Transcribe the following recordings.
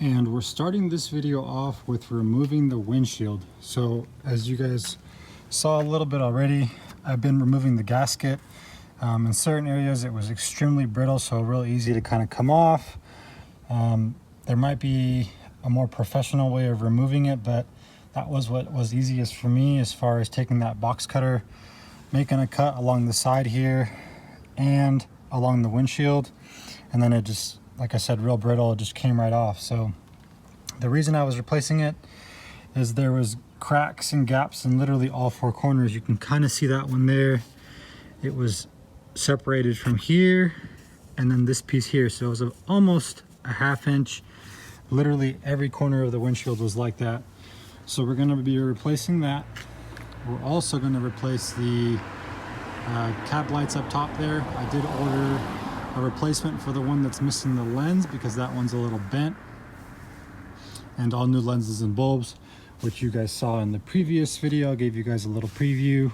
And we're starting this video off with removing the windshield. So as you guys saw a little bit already, I've been removing the gasket. In certain areas it was extremely brittle, so real easy to kind of come off. There might be a more professional way of removing it, but that was what was easiest for me, as far as taking that box cutter, making a cut along the side here and along the windshield, and then it just, like I said, real brittle, it just came right off. So the reason I was replacing it is there was cracks and gaps in literally all four corners. You can kind of see that one there. It was separated from here and then this piece here, so it was almost a ½ inch. Literally every corner of the windshield was like that. So we're going to be replacing that. We're also going to replace the cab lights up top there. I did order a replacement for the one that's missing the lens, because that one's a little bent, and all new lenses and bulbs, which you guys saw in the previous video. I gave you guys a little preview.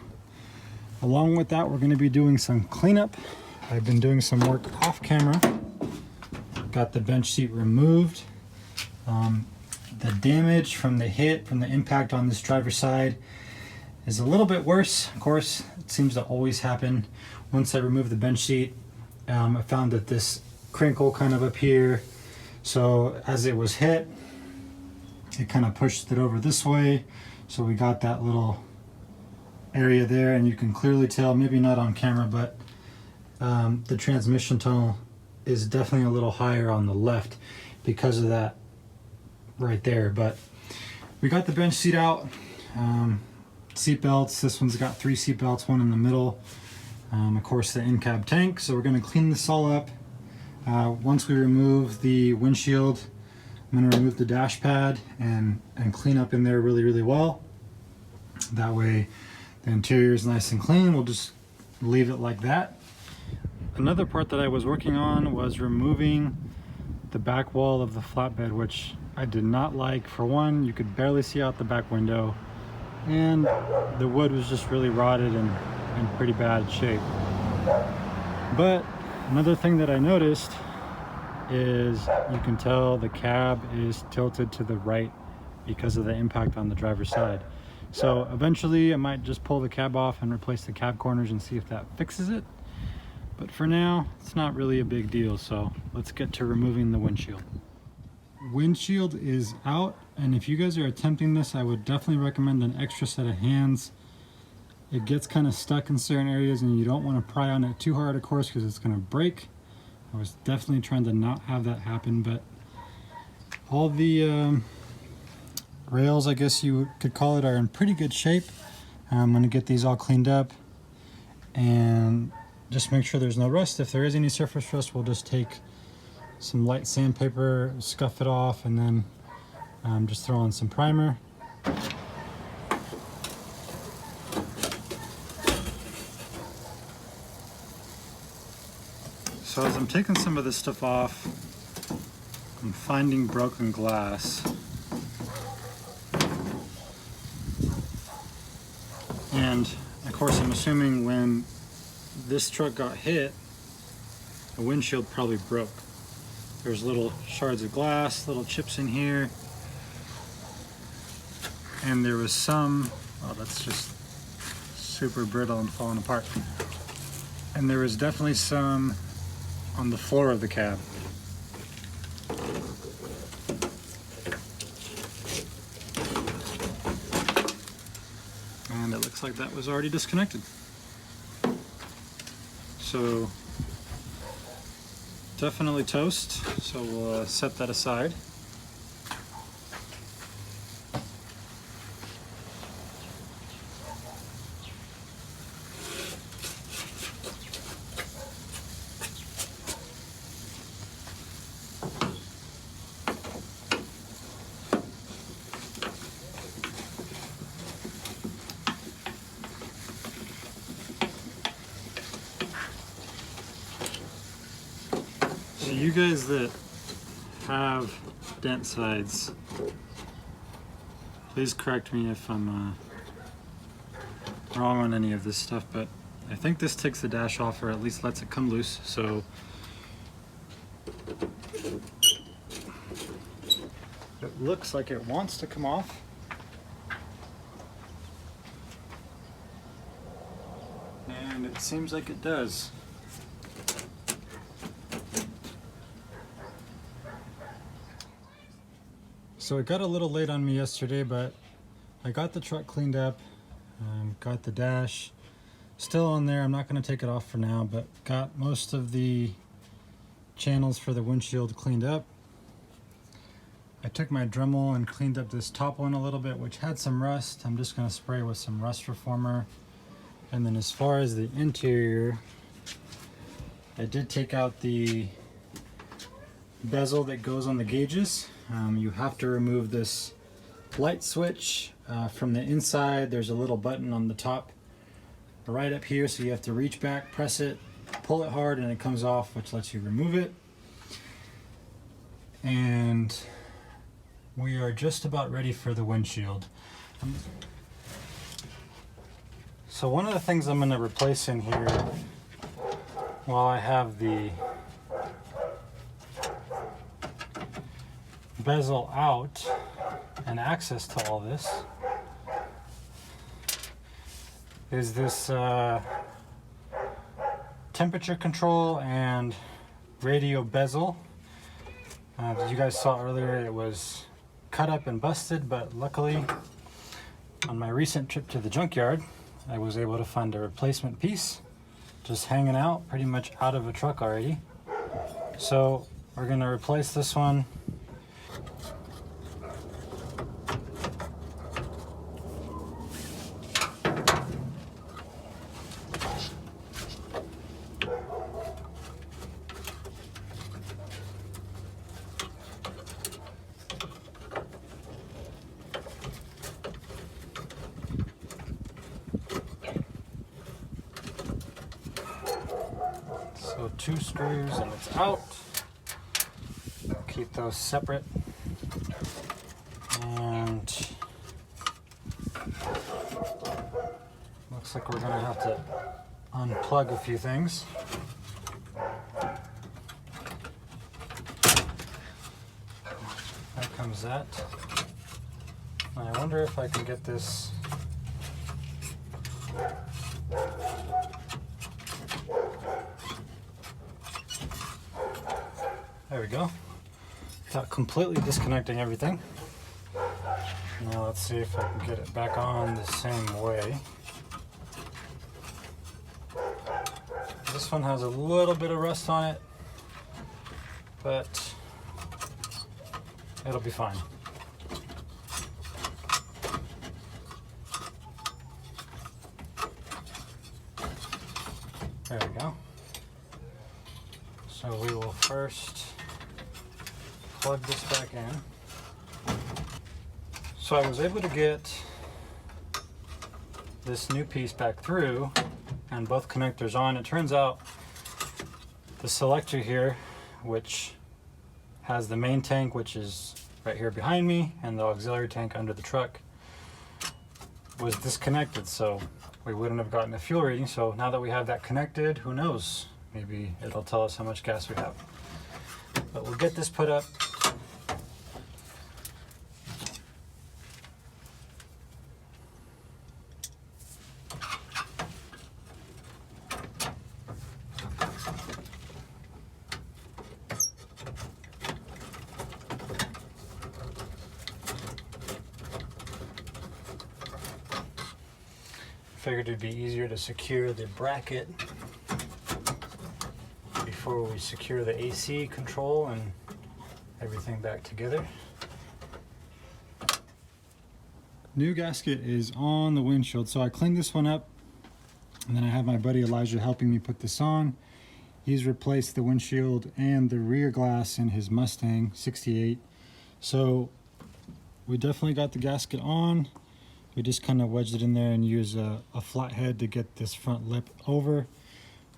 Along with that, we're going to be doing some cleanup. I've been doing some work off camera. Got the bench seat removed. The damage from the hit, from the impact on this driver's side, is a little bit worse. Of course, it seems to always happen. Once I remove the bench seat, I found that this crinkle kind of up here, so as it was hit, it kind of pushed it over this way, so we got that little area there, and you can clearly tell, maybe not on camera, but the transmission tunnel is definitely a little higher on the left because of that right there. But we got the bench seat out. Seat belts, this one's got 3 seat belts, one in the middle. Of course, the in-cab tank. So we're going to clean this all up. Once we remove the windshield, I'm going to remove the dash pad and clean up in there really well. That way the interior is nice and clean. We'll just leave it like that. Another part that I was working on was removing the back wall of the flatbed, which I did not like. For one, you could barely see out the back window, and the wood was just really rotted and in pretty bad shape. But another thing that I noticed is you can tell the cab is tilted to the right because of the impact on the driver's side. So eventually I might just pull the cab off and replace the cab corners and see if that fixes it. But for now, it's not really a big deal, so let's get to removing the windshield. Windshield is out, and if you guys are attempting this, I would definitely recommend an extra set of hands. It gets kind of stuck in certain areas, and you don't want to pry on it too hard, of course, because it's going to break. I was definitely trying to not have that happen, but all the rails, I guess you could call it, are in pretty good shape. I'm going to get these all cleaned up and just make sure there's no rust. If there is any surface rust, we'll just take some light sandpaper, scuff it off, and then just throw on some primer. So as I'm taking some of this stuff off, I'm finding broken glass. And of course, I'm assuming when this truck got hit, the windshield probably broke. There's little shards of glass, little chips in here. And there was some, oh, that's just super brittle and falling apart. And there was definitely some on the floor of the cab. And it looks like that was already disconnected. So definitely toast, so we'll set that aside. So you guys that have dent sides, please correct me if I'm wrong on any of this stuff, but I think this takes the dash off, or at least lets it come loose. So It looks like it wants to come off. And it seems like it does. So it got a little late on me yesterday, but I got the truck cleaned up, got the dash still on there. I'm not going to take it off for now, but got most of the channels for the windshield cleaned up. I took my Dremel and cleaned up this top one a little bit, which had some rust. I'm just going to spray with some rust reformer. And then as far as the interior, I did take out the bezel that goes on the gauges. You have to remove this light switch from the inside. There's a little button on the top right up here, so you have to reach back, press it, pull it hard, and it comes off, which lets you remove it. And we are just about ready for the windshield. So one of the things I'm going to replace in here, while I have the bezel out and access to all this, is this temperature control and radio bezel. As you guys saw earlier, it was cut up and busted, but luckily on my recent trip to the junkyard, I was able to find a replacement piece just hanging out pretty much out of a truck already. So we're going to replace this one. So 2 screws and it's out. Keep those separate. And looks like we're gonna have to unplug a few things. There comes that. I wonder if I can get this . There we go. Without completely disconnecting everything. Now let's see if I can get it back on the same way. This one has a little bit of rust on it, but it'll be fine. There we go. So we will first plug this back in. So I was able to get this new piece back through and both connectors on. It turns out the selector here, which has the main tank, which is right here behind me, and the auxiliary tank under the truck, was disconnected, so we wouldn't have gotten a fuel reading. So now that we have that connected, who knows? Maybe it'll tell us how much gas we have. But we'll get this put up. Figured it'd be easier to secure the bracket before we secure the AC control and everything back together. New gasket is on the windshield, so I cleaned this one up, and then I have my buddy Elijah helping me put this on. He's replaced the windshield and the rear glass in his Mustang 68. So we definitely got the gasket on. We just kind of wedged it in there and used a flat head to get this front lip over.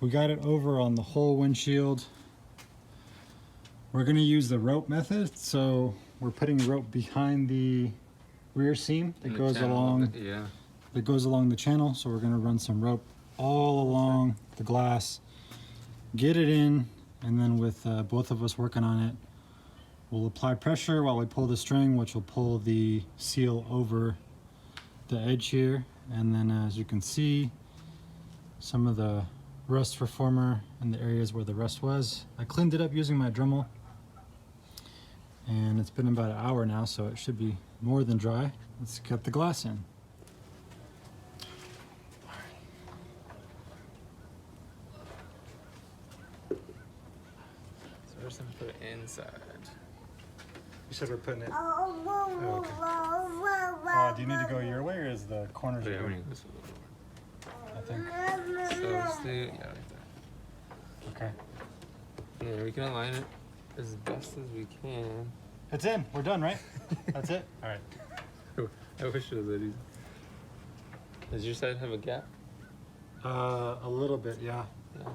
We got it over on the whole windshield. We're going to use the rope method, so we're putting rope behind the rear seam that goes along the channel. So we're going to run some rope all along the glass, get it in, and then with both of us working on it, We'll apply pressure while we pull the string, which will pull the seal over the edge here. And then as you can see, some of the rust reformer in the areas where the rust was. I cleaned it up using my Dremel. And it's been about an hour now, so it should be more than dry. Let's get the glass in. So first I'm gonna put it inside. You said we're putting it. Oh, okay. Do you need to go your way, or is the corners? Yeah, good? we need to go a little more. I think. So stay, yeah, right there. Okay. Yeah, we can align it as best as we can. It's in. We're done, right? That's it. All right. I wish it was that easy. Does your side have a gap? A little bit, yeah. No.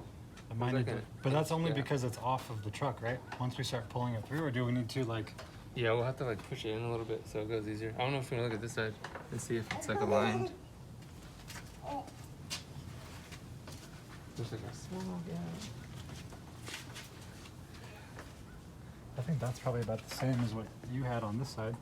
Mine Like did, a- but that's only yeah. because it's off of the truck, right? Once we start pulling it through, or do we need to like? Yeah, we'll have to like push it in a little bit so it goes easier. I don't know if you want to look at this side and see if it's like aligned. There's like a small gap. I think that's probably about the same as what you had on this side.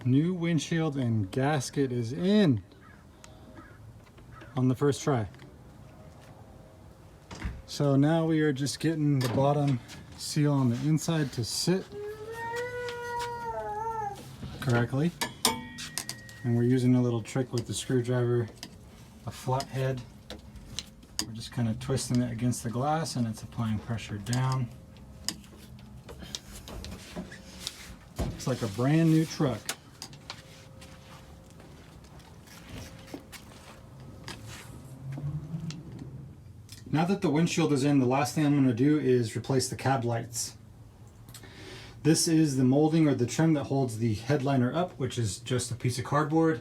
New windshield and gasket is in on the first try. So now we are just getting the bottom seal on the inside to sit correctly. And we're using a little trick with the screwdriver, a flathead. We're just kind of twisting it against the glass and it's applying pressure down. Looks like a brand new truck. Now that the windshield is in, the last thing I'm going to do is replace the cab lights. This is the molding or the trim that holds the headliner up, which is just a piece of cardboard.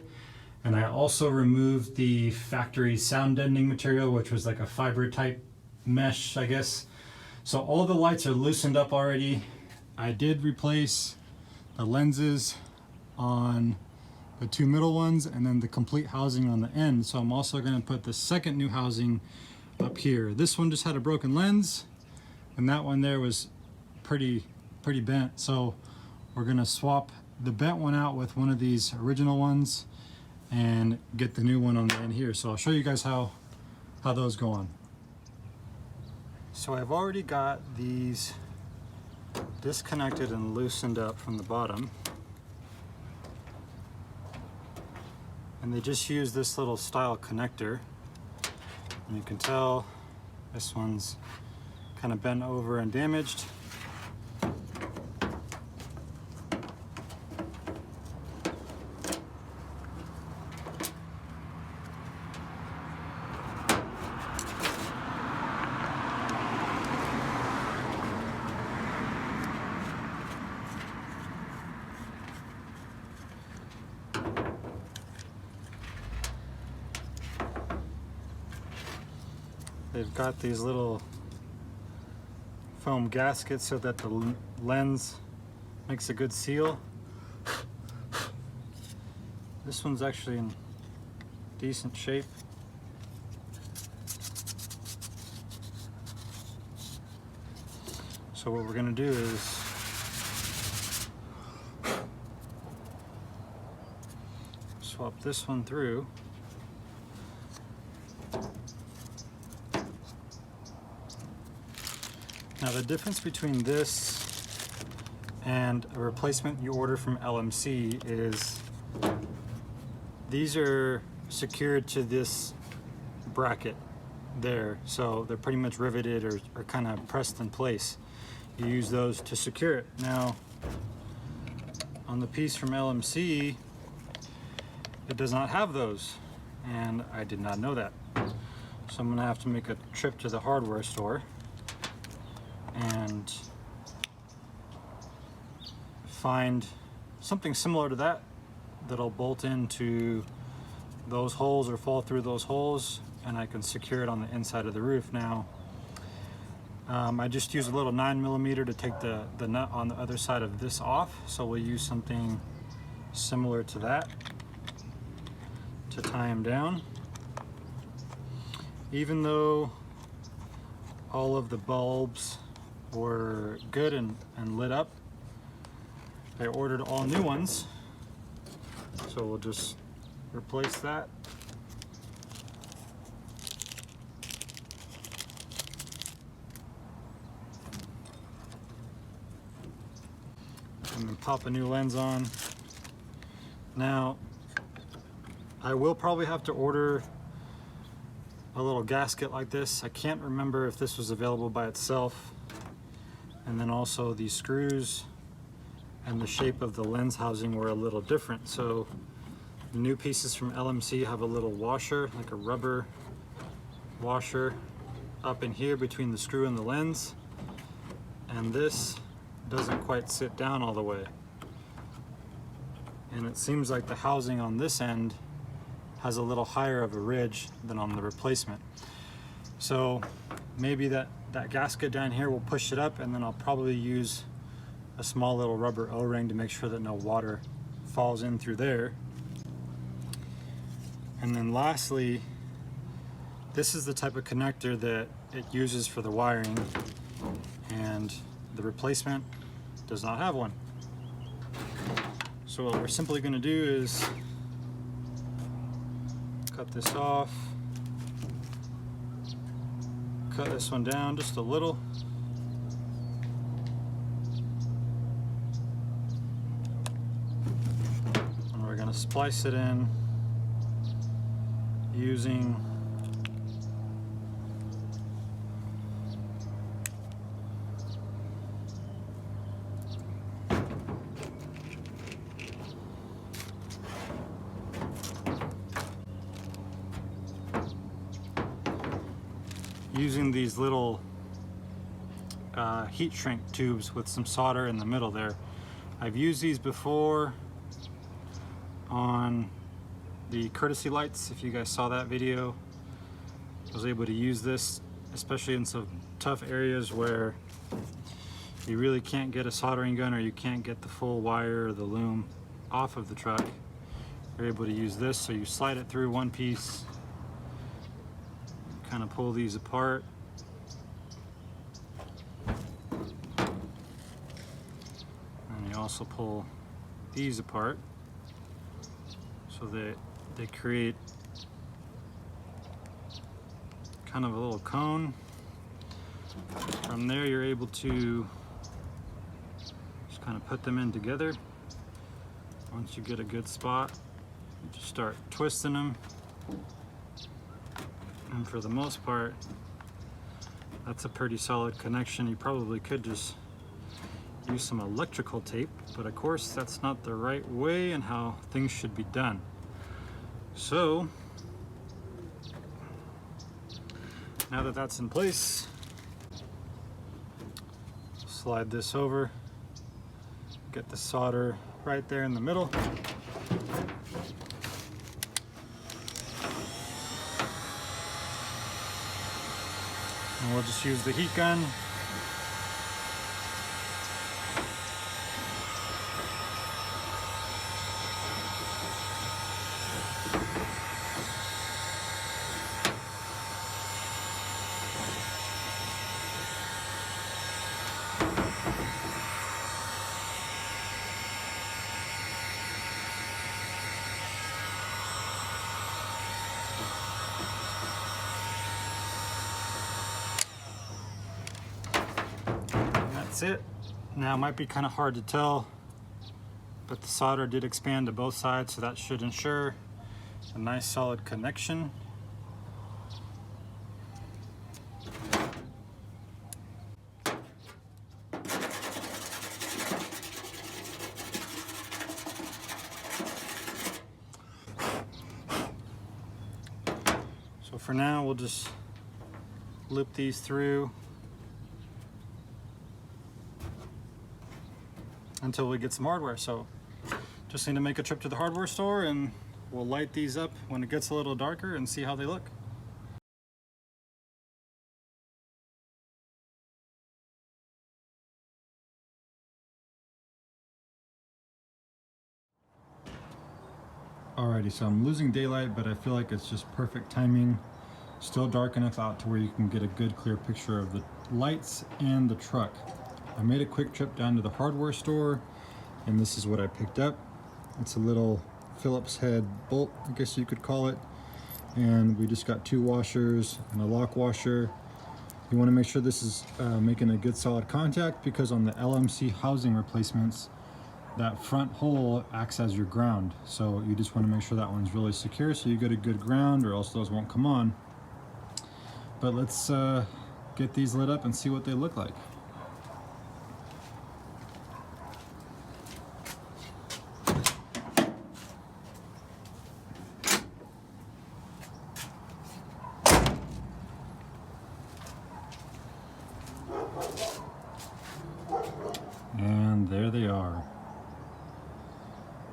And I also removed the factory sound deadening material, which was like a fiber type mesh, I guess. So all the lights are loosened up already. I did replace the lenses on the two middle ones and then the complete housing on the end. So I'm also going to put the second new housing up here. This one just had a broken lens and that one there was pretty bent. So we're going to swap the bent one out with one of these original ones and get the new one on the end here. So I'll show you guys how those go on. So I've already got these disconnected and loosened up from the bottom. And they just use this little style connector. And you can tell this one's kind of bent over and damaged. They've got these little foam gaskets so that the lens makes a good seal. This one's actually in decent shape. So what we're going to do is swap this one through. Now the difference between this and a replacement you order from LMC is these are secured to this bracket there, so they're pretty much riveted or kind of pressed in place. You use those to secure it. Now on the piece from LMC, it does not have those, and I did not know that. So I'm gonna have to make a trip to the hardware store and find something similar to that that'll bolt into those holes or fall through those holes, and I can secure it on the inside of the roof. Now I just use a little 9mm to take the nut on the other side of this off, so we'll use something similar to that to tie them down. Even though all of the bulbs were good and lit up, I ordered all new ones, so we'll just replace that. And then pop a new lens on. Now I will probably have to order a little gasket like this. I can't remember if this was available by itself. And then also the screws and the shape of the lens housing were a little different. So the new pieces from LMC have a little washer, like a rubber washer up in here between the screw and the lens. And this doesn't quite sit down all the way. And it seems like the housing on this end has a little higher of a ridge than on the replacement. So maybe that gasket down here will push it up, and then I'll probably use a small little rubber O-ring to make sure that no water falls in through there. And then lastly, this is the type of connector that it uses for the wiring, and the replacement does not have one. So what we're simply going to do is cut this off, cut this one down just a little, and we're going to splice it in using these little heat shrink tubes with some solder in the middle there. I've used these before on the courtesy lights. If you guys saw that video, I was able to use this, especially in some tough areas where you really can't get a soldering gun or you can't get the full wire or the loom off of the truck. You're able to use this, so you slide it through one piece, kind of pull these apart, and you also pull these apart so that they create kind of a little cone. From there you're able to just kind of put them in together. Once you get a good spot, you just start twisting them, and for the most part that's a pretty solid connection. You probably could just use some electrical tape, but of course that's not the right way and how things should be done. So now that that's in place, slide this over, get the solder right there in the middle. And we'll just use the heat gun. it. Now it might be kind of hard to tell, but the solder did expand to both sides, so that should ensure a nice solid connection. So for now, we'll just loop these through until we get some hardware. So just need to make a trip to the hardware store and we'll light these up when it gets a little darker and see how they look. Alrighty, so I'm losing daylight, but I feel like it's just perfect timing. Still dark enough out to where you can get a good clear picture of the lights and the truck. I made a quick trip down to the hardware store, and this is what I picked up. It's a little Phillips head bolt, I guess you could call it. And we just got 2 washers and a lock washer. You want to make sure this is making a good solid contact, because on the LMC housing replacements, that front hole acts as your ground. So you just want to make sure that one's really secure so you get a good ground, or else those won't come on. But let's get these lit up and see what they look like. And there they are.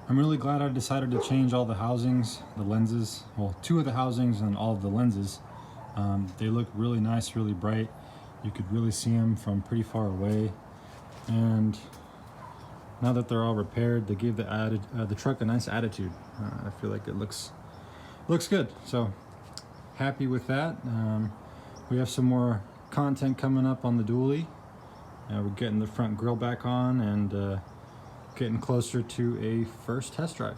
I'm really glad I decided to change all the housings, the lenses, well, 2 of the housings and all of the lenses. They look really nice, really bright. You could really see them from pretty far away. And now that they're all repaired, they gave the truck a nice attitude. I feel like it looks good. So happy with that. We have some more content coming up on the dually. We're getting the front grille back on and getting closer to a first test drive.